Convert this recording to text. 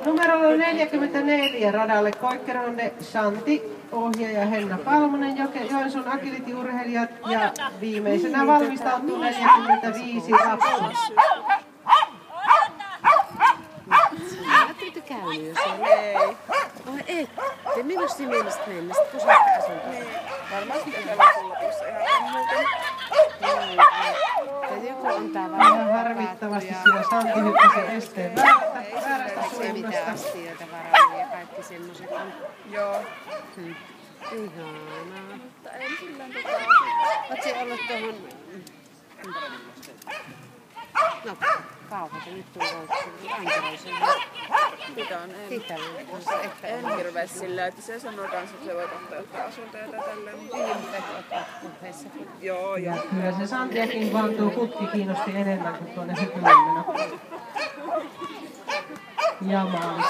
Numerolla 44 radalle Koikkeronde Shanti, ohjaaja Henna Palmonen, Joensuun agility-urheilijat ja viimeisenä valmistautuu 45 Rapsu. Ajattelit käynyt jo siellä? Ei. Oi ette. Milloin sinä mielestä mennä? Sitten kun saatte asuntoa? Niin. Varmasti kesällä tuossa ihan muuten. Tai joku antaa Vähän harmittavasti siinä Shanti hyppäsi esteen väärästä se mitä suunnasta. astioita varannut ja kaikki semmoset on. Joo. Ihanaa. Mutta en silleen Oot se ollut tohon... No, kauhata nyt tullut Ankeroisen. Titan en hirveästi sillä, että se sanoo kanssa, että se voi ottaa asuntoja tai tälleen. Joo. Ja kyllä se Shantiakin vaan tuo putki kiinnosti enemmän kuin tuonne hypylämmenä. Ja maalis.